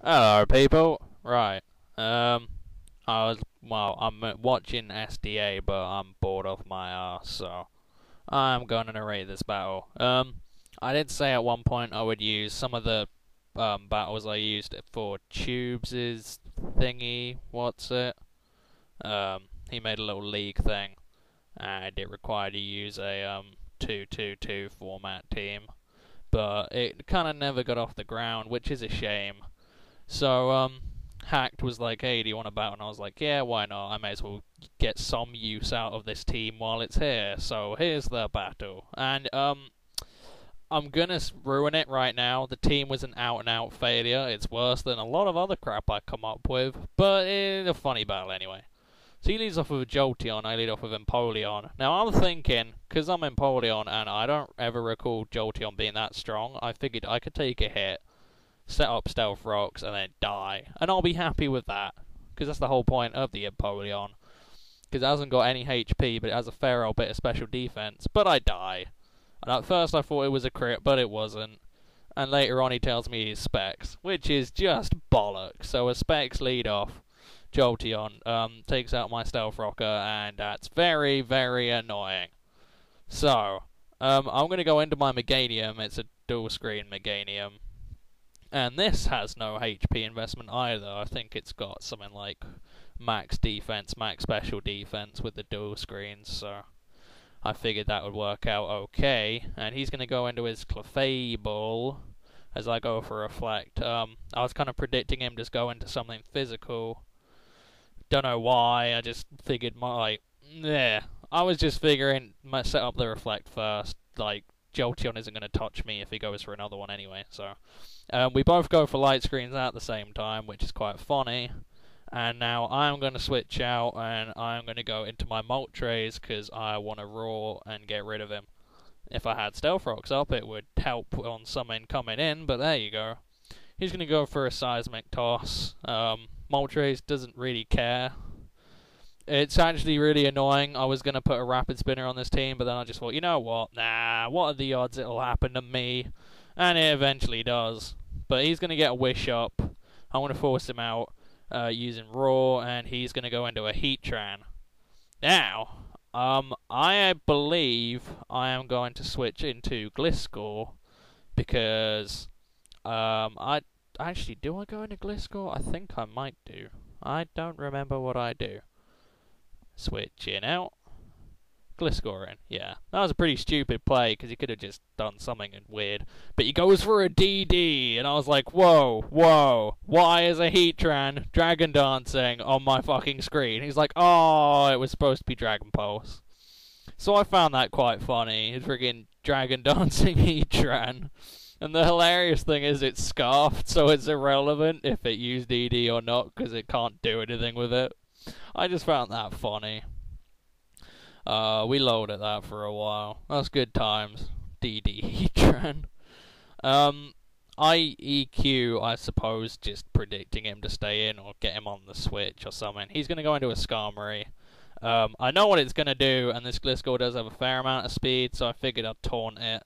Hello, people. Right. I'm watching SDA, but I'm bored off my ass, so I'm gonna narrate this battle. I did say at one point I would use some of the battles I used for Tubes' thingy. What's it? He made a little league thing, and it required you use a 2-2-2 format team, but it kind of never got off the ground, which is a shame. So, Hacked was like, hey, do you want a battle? And I was like, yeah, why not? I may as well get some use out of this team while it's here. So, here's the battle. And, I'm gonna ruin it right now. The team was an out-and-out failure. It's worse than a lot of other crap I come up with, but it's a funny battle anyway. So he leads off with a Jolteon, I lead off with Empoleon. Now I'm thinking, because I'm Empoleon and I don't ever recall Jolteon being that strong, I figured I could take a hit, set up Stealth Rocks, and then die. And I'll be happy with that, because that's the whole point of the Empoleon. Because it hasn't got any HP, but it has a fair old bit of special defense. But I die. And at first I thought it was a crit, but it wasn't. And later on he tells me he's Specs, which is just bollocks. So a Specs lead off, Jolteon takes out my Stealth Rocker, and that's very, very annoying. So, I'm going to go into my Meganium. It's a dual screen Meganium. And this has no HP investment either. I think it's got something like max defense, max special defense with the dual screens, so I figured that would work out okay. And he's going to go into his Clefable as I go for Reflect. I was kind of predicting him to go into something physical. Don't know why, I just figured I was just figuring set up the Reflect first. Like, Jolteon isn't going to touch me if he goes for another one anyway, so we both go for light screens at the same time, which is quite funny. And now I'm going to switch out and I'm going to go into my Moltres because I want to Roar and get rid of him. If I had Stealth Rocks up, it would help on something coming in, but there you go. He's going to go for a Seismic Toss. Moltres doesn't really care. It's actually really annoying. I was going to put a Rapid Spinner on this team, but then I just thought, you know what? Nah, what are the odds it'll happen to me? And it eventually does. But he's going to get a Wish up. I'm going to force him out using Roar, and he's going to go into a Heatran. Now, I believe I am going to switch into Gliscor, because I actually, do I go into Gliscor? I think I might do. I don't remember what I do. Switching out. Gliscor in, yeah. That was a pretty stupid play, because he could have just done something weird. But he goes for a DD, and I was like, whoa, whoa, why is a Heatran Dragon Dancing on my fucking screen? He's like, oh, it was supposed to be Dragon Pulse. So I found that quite funny, his friggin' Dragon Dancing Heatran. And the hilarious thing is it's Scarfed, so it's irrelevant if it used DD or not, because it can't do anything with it. I just found that funny. We lolled at that for a while. That's good times. DD Heatran. IEQ, I suppose, just predicting him to stay in or get him on the switch or something. He's going to go into a Skarmory. I know what it's going to do, and this Gliscor does have a fair amount of speed, so I figured I'd taunt it.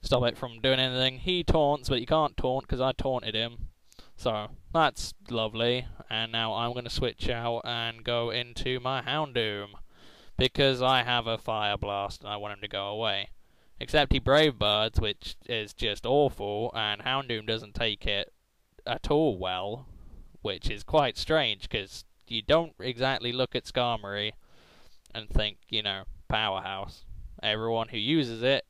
Stop it from doing anything. He taunts, but you can't taunt because I taunted him. So, that's lovely. And now I'm going to switch out and go into my Houndoom, because I have a Fire Blast and I want him to go away. Except he Brave Birds, which is just awful, and Houndoom doesn't take it at all well, which is quite strange, because you don't exactly look at Skarmory and think, you know, powerhouse. Everyone who uses it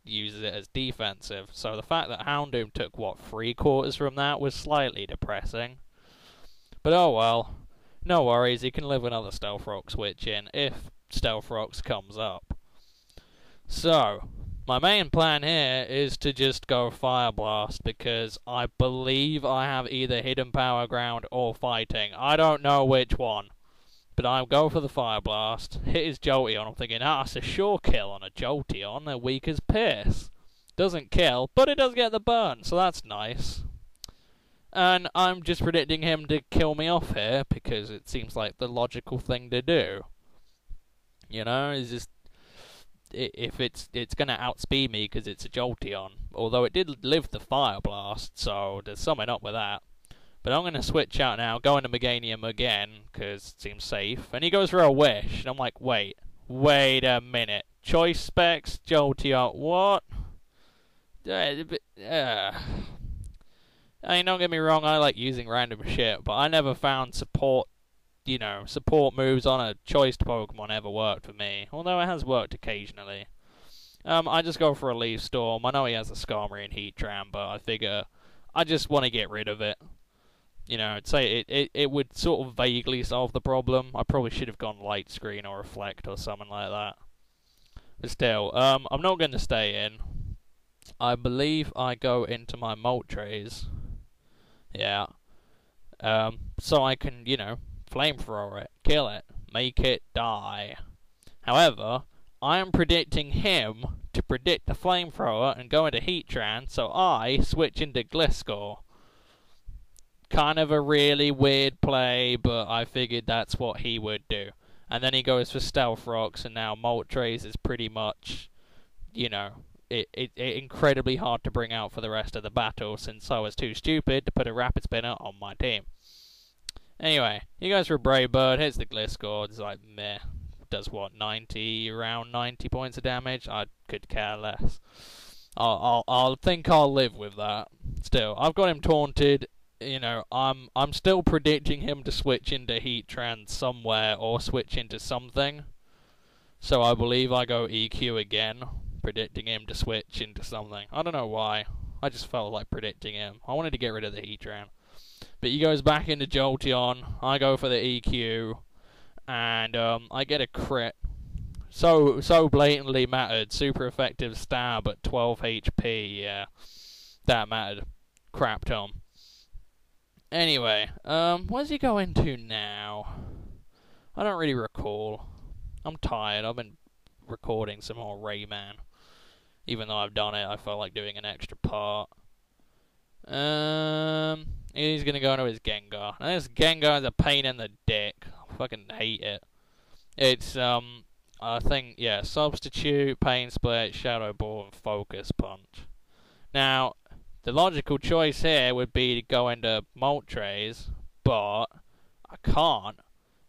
uses it as defensive, so the fact that Houndoom took, what, 3/4 from that was slightly depressing. But oh well. No worries, he can live another Stealth Rock switch in if Stealth Rocks comes up. So, my main plan here is to just go Fire Blast, because I believe I have either Hidden Power Ground or Fighting. I don't know which one. But I'll go for the Fire Blast, hit his Jolteon. I'm thinking, it's a sure kill on a Jolteon, they're weak as piss. Doesn't kill, but it does get the burn, so that's nice. And I'm just predicting him to kill me off here, because it seems like the logical thing to do. You know, it's just, if it's going to outspeed me because it's a Jolteon. Although it did live the Fire Blast, so there's something up with that. But I'm going to switch out now, go into Meganium again, because it seems safe. And he goes for a wish, and I'm like, wait a minute. Choice specs, Jolteon, what? I mean, don't get me wrong, I like using random shit, but I never found support moves on a choice Pokemon ever worked for me, although it has worked occasionally. I just go for a Leaf Storm. I know he has a Skarmory and Heatran, but I figure I just want to get rid of it. I'd say it would sort of vaguely solve the problem. I probably should have gone Light Screen or Reflect or something like that. But still, I'm not going to stay in. I believe I go into my Moltres. Yeah. So I can, flamethrower it, kill it, make it die. However, I am predicting him to predict the flamethrower and go into Heatran, so I switch into Gliscor. Kind of a really weird play, but I figured that's what he would do. And then he goes for Stealth Rocks, and now Moltres is pretty much, incredibly hard to bring out for the rest of the battle, since I was too stupid to put a Rapid Spinner on my team. Anyway, he goes for a Brave Bird, hits the Gliscor, it's like, meh. Does what, around 90 points of damage? I could care less. I'll think I'll live with that. Still, I've got him taunted. I'm still predicting him to switch into Heatran somewhere or switch into something. So I believe I go EQ again, predicting him to switch into something. I don't know why. I just felt like predicting him. I wanted to get rid of the Heatran. But he goes back into Jolteon. I go for the EQ. And I get a crit. So blatantly mattered. Super effective stab at 12 HP. Yeah, that mattered. Crap Tom. Anyway, where's he going to now? I don't really recall. I'm tired. I've been recording some more Rayman. Even though I've done it, I felt like doing an extra part. He's gonna go into his Gengar. And this Gengar is a pain in the dick. I fucking hate it. It's, I think, yeah, Substitute, Pain Split, Shadow Ball, and Focus Punch. Now, the logical choice here would be to go into Moltres, but I can't,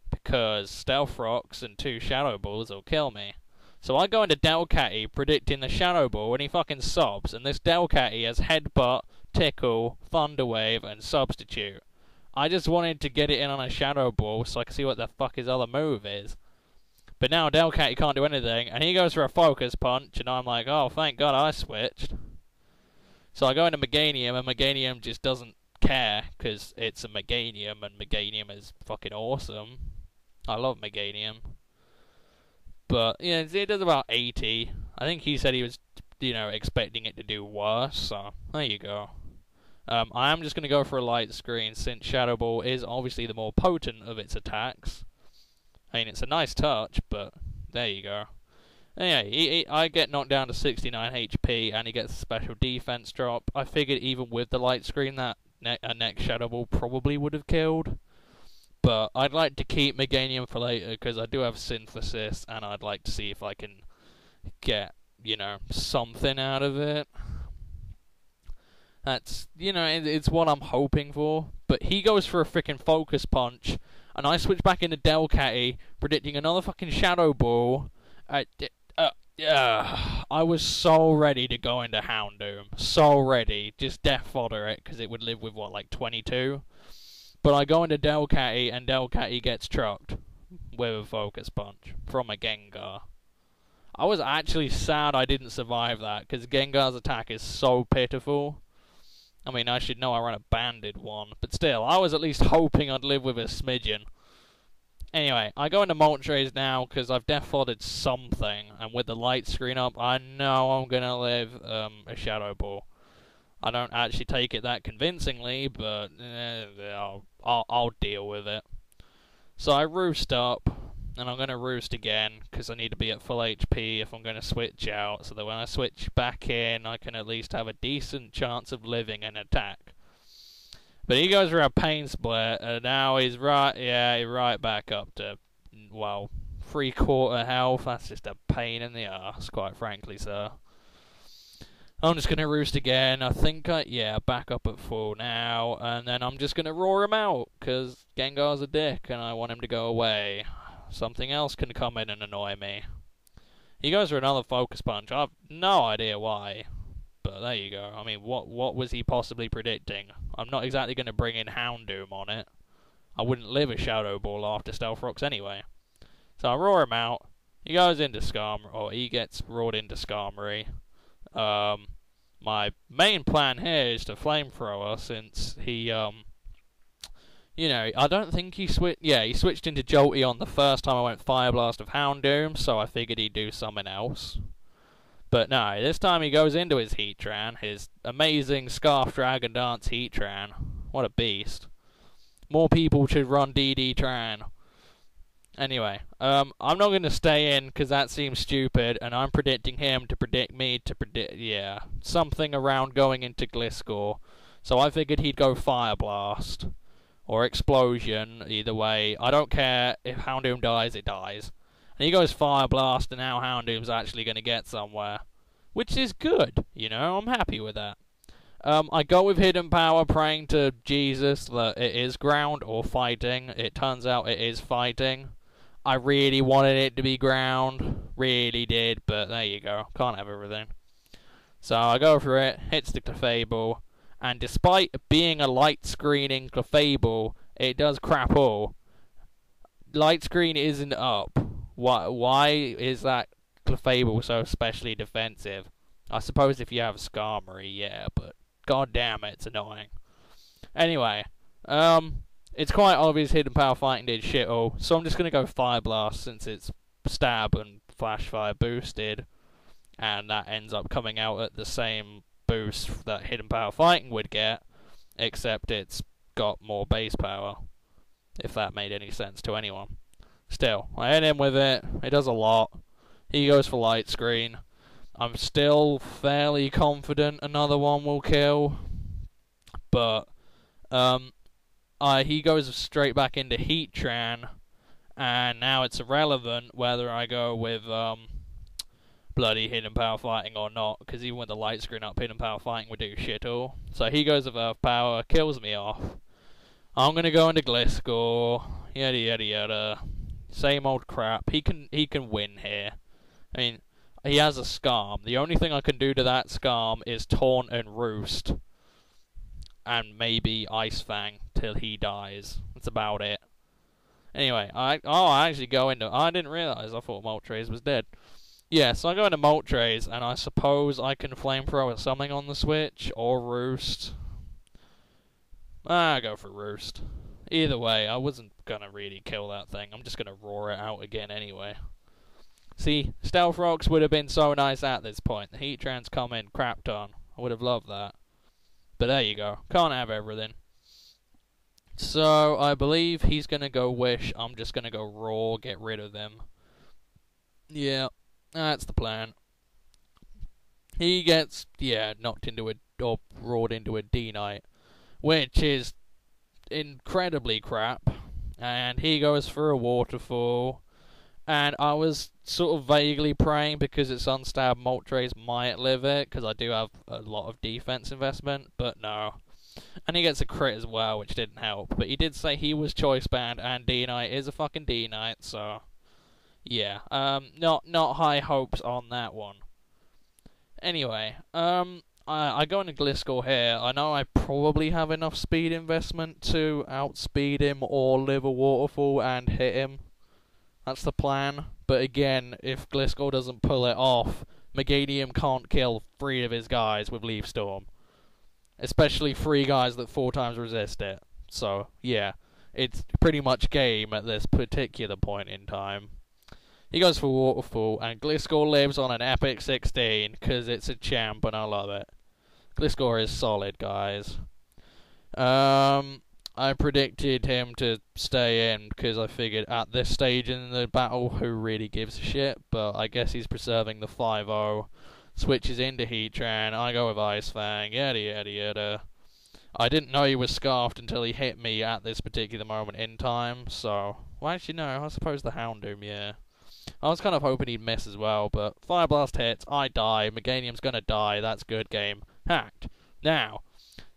because Stealth Rocks and 2 Shadow Balls will kill me. So I go into Delcatty, predicting the Shadow Ball, and he fucking sobs, and this Delcatty has Headbutt, Tickle, Thunder Wave, and Substitute. I just wanted to get it in on a Shadow Ball so I can see what the fuck his other move is. But now Delcatty can't do anything, and he goes for a Focus Punch, and I'm like, oh, thank God I switched. So I go into Meganium, and Meganium just doesn't care, because it's a Meganium, and Meganium is fucking awesome. I love Meganium. But, yeah, it does about 80. I think he said he was, expecting it to do worse, so there you go. I am just going to go for a Light Screen, since Shadow Ball is obviously the more potent of its attacks. I mean, it's a nice touch, but there you go. Anyway, I get knocked down to 69 HP, and he gets a special defense drop. I figured even with the Light Screen that a next Shadow Ball probably would have killed. But I'd like to keep Meganium for later, because I do have Synthesis, and I'd like to see if I can get, something out of it. That's, it's what I'm hoping for. But he goes for a freaking Focus Punch, and I switch back into Delcatty, predicting another fucking Shadow Ball. I was so ready to go into Houndoom. So ready. Just death fodder it, because it would live with, what, like 22? But I go into Delcatty, and Delcatty gets trucked with a Focus Punch from a Gengar. I was actually sad I didn't survive that, because Gengar's attack is so pitiful. I mean, I should know I run a banded one, but still, I was at least hoping I'd live with a smidgen. Anyway, I go into Moltres now, because I've death foddered something, and with the Light Screen up, I know I'm going to live a Shadow Ball. I don't actually take it that convincingly, but I'll deal with it. So I roost up, and I'm going to roost again, because I need to be at full HP if I'm going to switch out, so that when I switch back in, I can at least have a decent chance of living an attack. But he goes for a Pain Split, and now he's right back up to, well, 3/4 health. That's just a pain in the arse, quite frankly, sir. I'm just gonna roost again. I think yeah, back up at full now, and then I'm just gonna roar him out, because Gengar's a dick, and I want him to go away. Something else can come in and annoy me. He goes for another Focus Punch. I've no idea why, but there you go. I mean, what was he possibly predicting? I'm not exactly gonna bring in Houndoom on it. I wouldn't live a Shadow Ball after Stealth Rocks anyway. So I roar him out. He goes into Skarmory, or he gets roared into Skarmory. My main plan here is to Flamethrower, since he, you know, I don't think he switched. Yeah, he switched into Jolteon the first time I went Fire Blast of Houndoom, so I figured he'd do something else. But no, this time he goes into his Heatran, his amazing Scarf Dragon Dance Heatran. What a beast. More people should run DD Tran. Anyway, I'm not going to stay in because that seems stupid, and I'm predicting him to predict me to predict, yeah, something around going into Gliscor. So I figured he'd go Fire Blast or Explosion, either way. I don't care if Houndoom dies, it dies. And he goes Fire Blast, and now Houndoom's actually going to get somewhere, which is good, you know, I'm happy with that. I go with Hidden Power, praying to Jesus that it is ground or fighting. It turns out it is fighting. I really wanted it to be ground, really did, but there you go, can't have everything. So I go for it, hits the Clefable, and despite being a light screening Clefable, it does crap all. Light screen isn't up. Why is that Clefable so especially defensive? I suppose if you have Skarmory, yeah, but god damn it, it's annoying. Anyway, it's quite obvious Hidden Power Fighting did shit all, so I'm just going to go Fire Blast since it's Stab and Flash Fire boosted, and that ends up coming out at the same boost that Hidden Power Fighting would get, except it's got more base power, if that made any sense to anyone. Still, I hit him with it, it does a lot. He goes for Light Screen. I'm still fairly confident another one will kill, but he goes straight back into Heatran, and now it's irrelevant whether I go with bloody Hidden Power Fighting or not, because even with the Light Screen up, Hidden Power Fighting would do shit all. So he goes with Earth Power, kills me off. I'm gonna go into Gliscor, yada yada yada. Same old crap. He can win here. I mean, he has a Scarm. The only thing I can do to that Scarm is Taunt and Roost. And maybe Ice Fang till he dies. That's about it. Anyway, I actually go into... I didn't realise. I thought Moltres was dead. Yeah, so I go into Moltres, and I suppose I can Flamethrower something on the Switch, or Roost. I go for Roost. Either way, I wasn't gonna really kill that thing. I'm just gonna roar it out again anyway. See, Stealth Rocks would have been so nice at this point. The Heatran's come in, crap ton. I would have loved that. But there you go. Can't have everything. So, I believe he's gonna go Wish. I'm just gonna go Roar, get rid of them. Yeah, that's the plan. He gets, yeah, knocked into a, or roared into a D-Knight, which is incredibly crap. And he goes for a Waterfall. And I was sort of vaguely praying, because it's Unstab, Moltres might live it, because I do have a lot of defense investment, but no. And he gets a crit as well, which didn't help. But he did say he was Choice Band, and D-Knight is a fucking D-Knight, so... yeah, not high hopes on that one. Anyway, I go into Gliscor here. I know I probably have enough speed investment to outspeed him or live a Waterfall and hit him. That's the plan. But again, if Gliscor doesn't pull it off, Meganium can't kill 3 of his guys with Leaf Storm. Especially 3 guys that 4 times resist it. So, yeah, it's pretty much game at this particular point in time. He goes for Waterfall, and Gliscor lives on an epic 16, because it's a champ and I love it. Gliscor is solid, guys. I predicted him to stay in, because I figured at this stage in the battle, who really gives a shit? But I guess he's preserving the 5-0. Switches into Heatran, I go with Ice Fang, yada yada yada. I didn't know he was scarfed until he hit me at this particular moment in time, so... well, actually no, I suppose the Houndoom, yeah. I was kind of hoping he'd miss as well, but Fire Blast hits, I die, Meganium's gonna die, that's good game. Hacked. Now,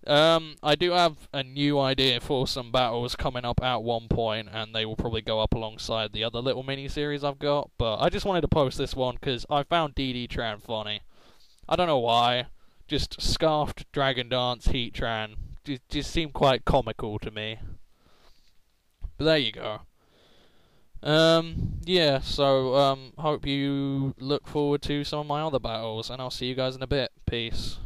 I do have a new idea for some battles coming up at one point, and they will probably go up alongside the other little mini-series I've got, but I just wanted to post this one because I found DD Tran funny. I don't know why, just Scarfed Dragon Dance Heat Tran just seemed quite comical to me. But there you go. Yeah, so, hope you look forward to some of my other battles, and I'll see you guys in a bit. Peace.